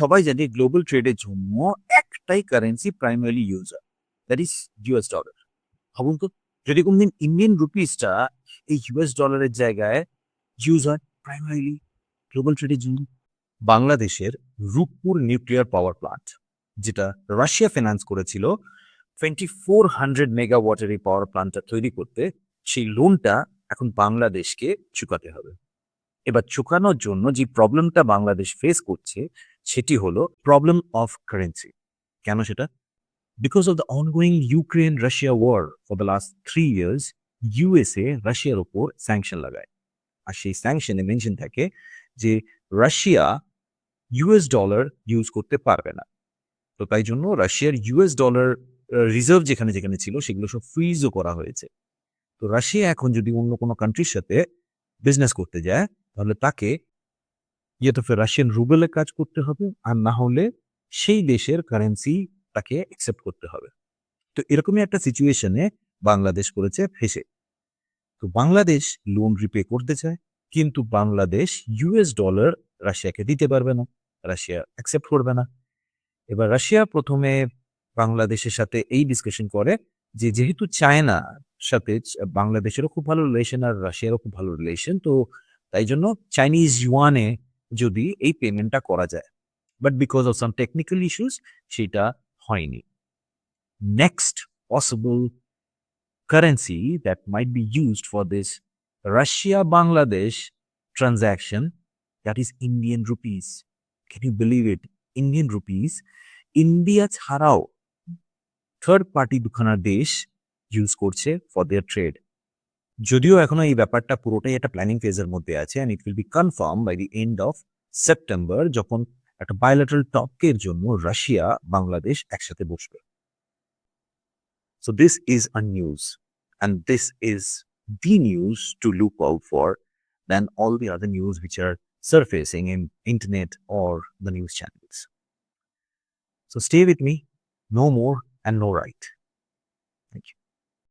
সবাই জানি গ্লোবাল ট্রেডের জন্য একটাই কারেন্সি প্রাইমারি ইউজ হয়, দ্যাট ইজ ইউএস ডলার। ভাবুন তো, যদি কোনদিন ইন্ডিয়ান রুপিসটা এই ইউএস ডলারের জায়গায় ইউজ হয় প্রাইমারিলি গ্লোবাল ট্রেডের জন্য। বাংলাদেশের রূপপুর নিউক্লিয়ার পাওয়ার প্লান্ট, যেটা রাশিয়া ফিনান্স করেছিল 2400 মেগাওয়াটের এই পাওয়ার প্লান্টটা তৈরি করতে, সেই লোনটা এখন বাংলাদেশকে চুকাতে হবে। এবার চুকানোর জন্য যে প্রবলেমটা বাংলাদেশ ফেস করছে সেটি হলো প্রবলেম অফ কারেন্সি। কেন সেটা? Because of the ongoing Ukraine Russia war for the last 3 years, USA রাশিয়ার ওপর স্যাংশন লাগায়। আর সেই স্যাংশনে মেনশন থাকে যে রাশিয়া ইউএস ডলার ইউজ করতে পারবে না। তো তাই জন্য রাশিয়ার ইউএস ডলার রিজার্ভ যেখানে যেখানে ছিল সেগুলো সব ফ্রিজও করা হয়েছে। তো রাশিয়া এখন যদি অন্য কোনো কান্ট্রির সাথে বিজনেস করতে যায়, তাহলে তাকে ইয়ে তো রাশিয়ান রুবেলে কাজ করতে হবে, আর না হলে সেই দেশের কারেন্সি তাকে অ্যাকসেপ্ট করতে হবে। তো এরকমই একটা সিচুয়েশনে বাংলাদেশ করেছে ফেসে। তো বাংলাদেশ লোন রিপে করতে চায়, কিন্তু বাংলাদেশ ইউএস ডলার রাশিয়াকে দিতে পারবে না, রাশিয়া অ্যাকসেপ্ট করবে না। এবার রাশিয়া প্রথমে বাংলাদেশের সাথে এই ডিসকাশন করে যে যেহেতু চায়নার সাথে বাংলাদেশেরও খুব ভালো রিলেশন আর রাশিয়ারও খুব ভালো রিলেশন, তো তাই জন্য চাইনিজ ইউয়ানে যদি এই পেমেন্টটা করা যায়, but because of some technical issues সেটা হয়নি। Next possible currency that might be used for this Russia Bangladesh transaction, that is Indian rupees. Can you believe it? Indian rupees India ছাড়াও থার্ড পার্টি দুখানা দেশ ইউজ করছে for their trade. যদিও এখনো এই ব্যাপারটা পুরোটাই একটা প্ল্যানিং ফেজের মধ্যে আছে, and it will be confirm by the end of September, যখন একটা বায়োলেটারাল টকের জন্য রাশিয়া বাংলাদেশ একসাথে বসবে। So this is a news, and this is the news to look out for than all the other news which are surfacing in internet or the news channels. So stay with me, no more and no right.